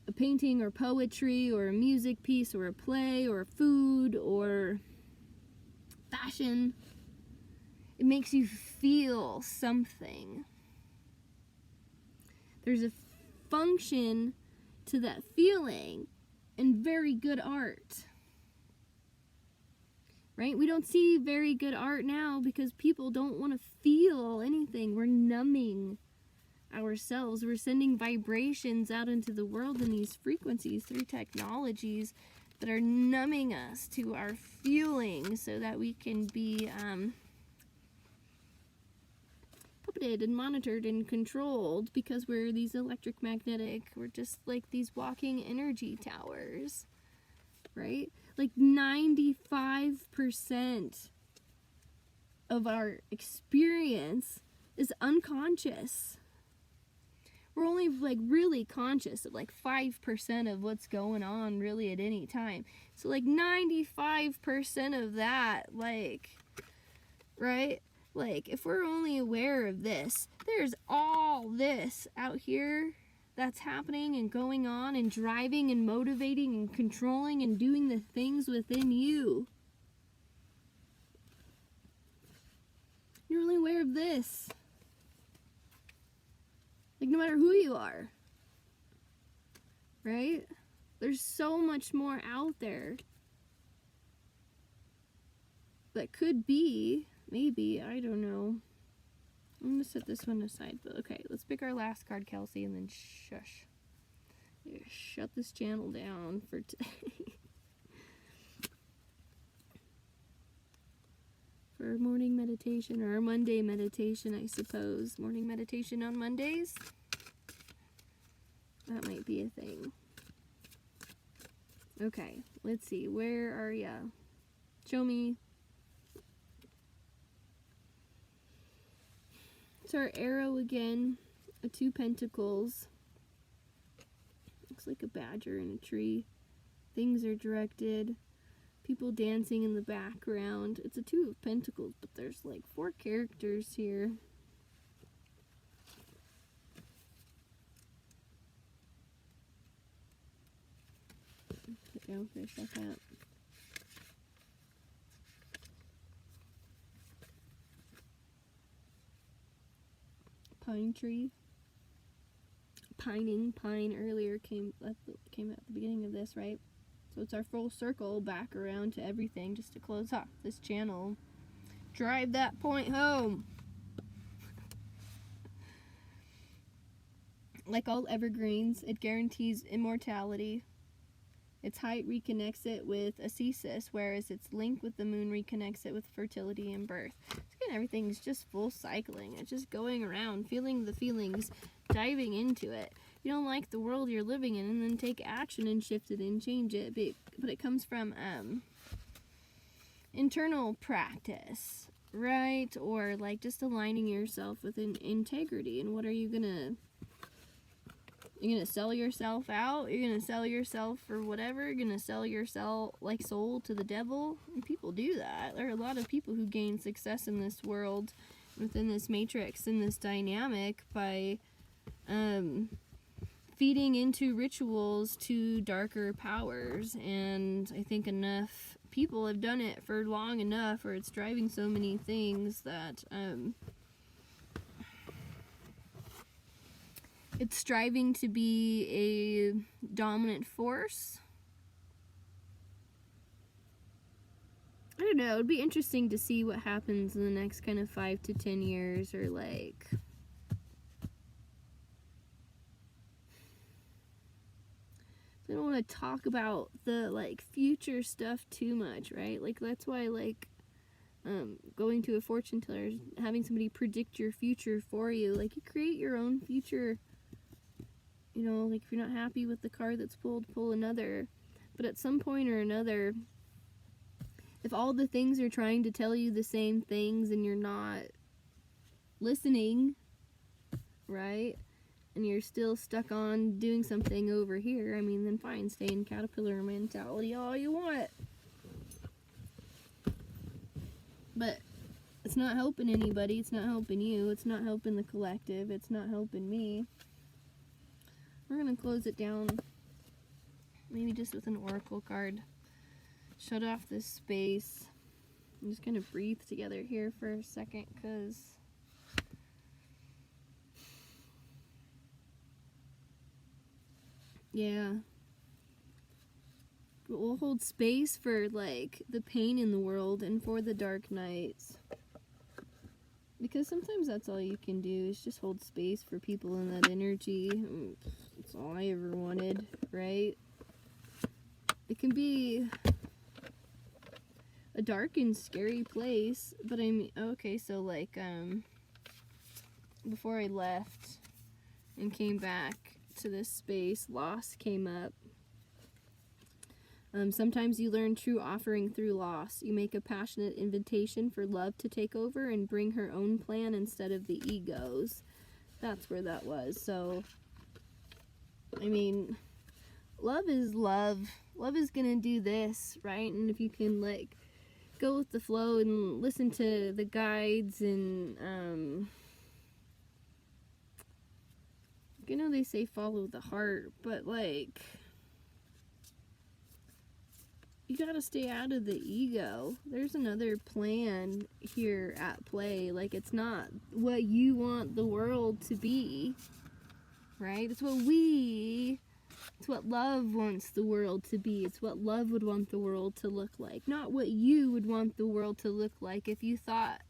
a painting or poetry or a music piece or a play or food or fashion. It makes you feel something. There's a function to that feeling in very good art. Right? We don't see very good art now because people don't want to feel anything. We're numbing ourselves. We're sending vibrations out into the world in these frequencies through technologies that are numbing us to our feelings so that we can be puppeted and monitored and controlled because we're these we're just like these walking energy towers, right? Like 95% of our experience is unconscious. We're only like really conscious of like 5% of what's going on really at any time. So like 95% of that, like, right? Like if we're only aware of this, there's all this out here that's happening and going on and driving and motivating and controlling and doing the things within you. You're only aware of this. Like no matter who you are, right? There's so much more out there that could be, maybe, I don't know. I'm going to set this one aside, but okay, let's pick our last card, Kelsey, and then shush. Yeah, shut this channel down for today. For morning meditation, or Monday meditation, I suppose. Morning meditation on Mondays? That might be a thing. Okay, let's see. Where are ya? Show me. It's our arrow again. A 2 pentacles. Looks like a badger in a tree. Things are directed. People dancing in the background. It's a 2 of pentacles, but there's like 4 characters here. Put down for a second. Pine tree. Pine earlier came at the beginning of this, right? So it's our full circle back around to everything just to close off this channel. Drive that point home. Like all evergreens, it guarantees immortality. Its height reconnects it with ascesis, whereas its link with the moon reconnects it with fertility and birth. So again, everything's just full cycling. It's just going around, feeling the feelings, diving into it. You don't like the world you're living in, and then take action and shift it and change it. But it comes from internal practice, right? Or like just aligning yourself with integrity. And what are you gonna... You're going to sell yourself out? You're going to sell yourself for whatever? You're going to sell yourself like soul to the devil? And people do that. There are a lot of people who gain success in this world, within this matrix, in this dynamic, by feeding into rituals to darker powers. And I think enough people have done it for long enough, or it's driving so many things that... it's striving to be a dominant force. I don't know. It'd be interesting to see what happens in the next kind of 5 to 10 years, or like... I don't want to talk about the like future stuff too much, right? Like that's why like going to a fortune teller, having somebody predict your future for you, like you create your own future. You know, like if you're not happy with the card that's pulled, pull another. But at some point or another, if all the things are trying to tell you the same things and you're not listening, right? And you're still stuck on doing something over here, I mean, then fine, stay in caterpillar mentality all you want. But it's not helping anybody, it's not helping you, it's not helping the collective, it's not helping me. We're going to close it down maybe just with an oracle card. Shut off this space. I'm just gonna breathe together here for a second, because yeah, we'll hold space for like the pain in the world and for the dark nights, because sometimes that's all you can do is just hold space for people in that energy. That's all I ever wanted, right? It can be a dark and scary place, but I mean, okay, so like, before I left and came back to this space, loss came up. Sometimes you learn true offering through loss. You make a passionate invitation for love to take over and bring her own plan instead of the ego's. That's where that was. So, I mean, love is love. Love is gonna do this, right? And if you can, like, go with the flow and listen to the guides and, you know, they say follow the heart, but, like, you gotta stay out of the ego. There's another plan here at play. Like, it's not what you want the world to be, right? It's what love wants the world to be. It's what love would want the world to look like. Not what you would want the world to look like if you thought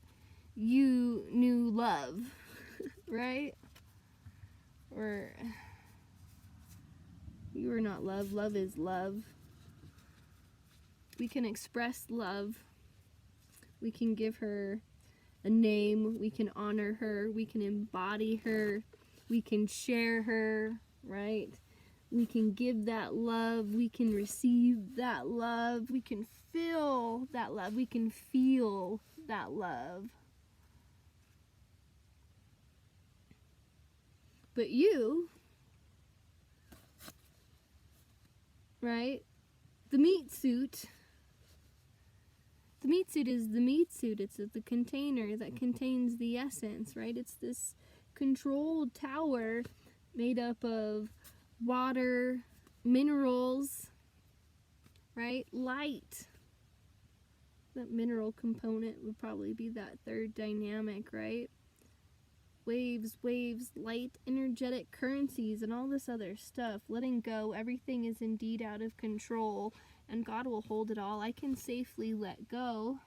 you knew love, right? Or you are not love. Love is love. We can express love. We can give her a name. We can honor her. We can embody her. We can share her, right? We can give that love. We can receive that love. We can feel that love. We can feel that love. But you, right? The meat suit is the meat suit. It's the container that contains the essence, right? It's this controlled tower made up of water, minerals, right? Light. That mineral component would probably be that third dynamic, right? Waves, light, energetic currencies, and all this other stuff. Letting go. Everything is indeed out of control, and God will hold it all. I can safely let go.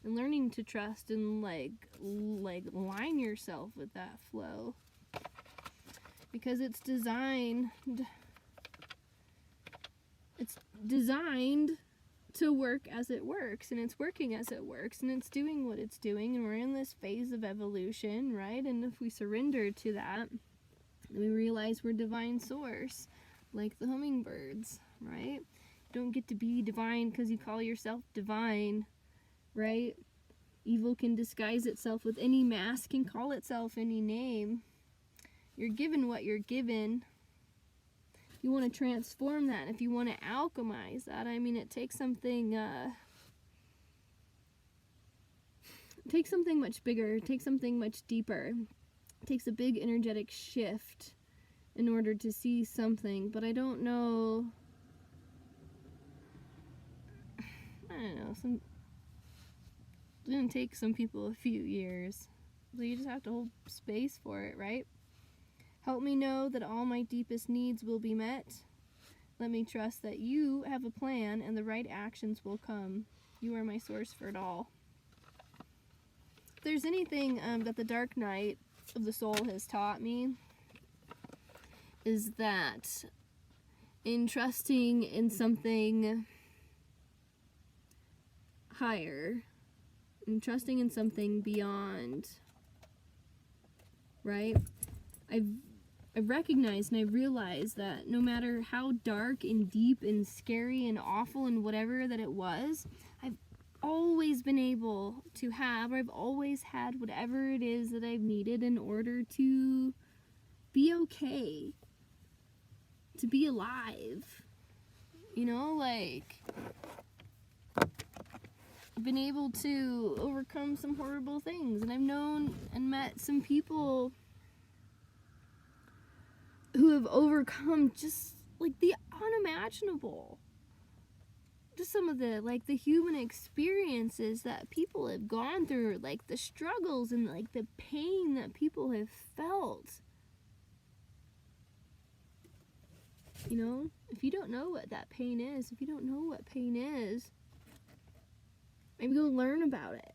And learning to trust and like line yourself with that flow. Because it's designed to work as it works, and it's working as it works, and it's doing what it's doing, and we're in this phase of evolution, right? And if we surrender to that, we realize we're divine source, like the hummingbirds, right? You don't get to be divine because you call yourself divine, right? Evil can disguise itself with any mask, can call itself any name. You're given what you're given. You want to transform that, if you want to alchemize that, I mean, it takes something much bigger, it takes something much deeper. It takes a big energetic shift in order to see something, but I don't know, it's going to take some people a few years, so you just have to hold space for it, right? Help me know that all my deepest needs will be met. Let me trust that you have a plan and the right actions will come. You are my source for it all. If there's anything that the dark night of the soul has taught me, is that in trusting in something higher, in trusting in something beyond, right? I've recognized and I realized that no matter how dark and deep and scary and awful and whatever that it was, I've always been able to have, or I've always had whatever it is that I've needed in order to be okay, to be alive. You know, like, I've been able to overcome some horrible things, and I've known and met some people who have overcome just like the unimaginable. Just some of the like the human experiences that people have gone through, like the struggles and like the pain that people have felt. You know, if you don't know what that pain is, if you don't know what pain is, maybe go learn about it.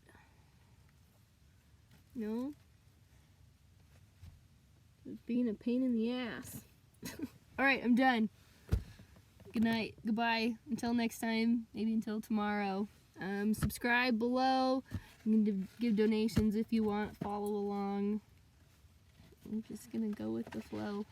You know? It's being a pain in the ass. Alright, I'm done. Good night. Goodbye. Until next time. Maybe until tomorrow. Subscribe below. You can give donations if you want. Follow along. I'm just gonna go with the flow.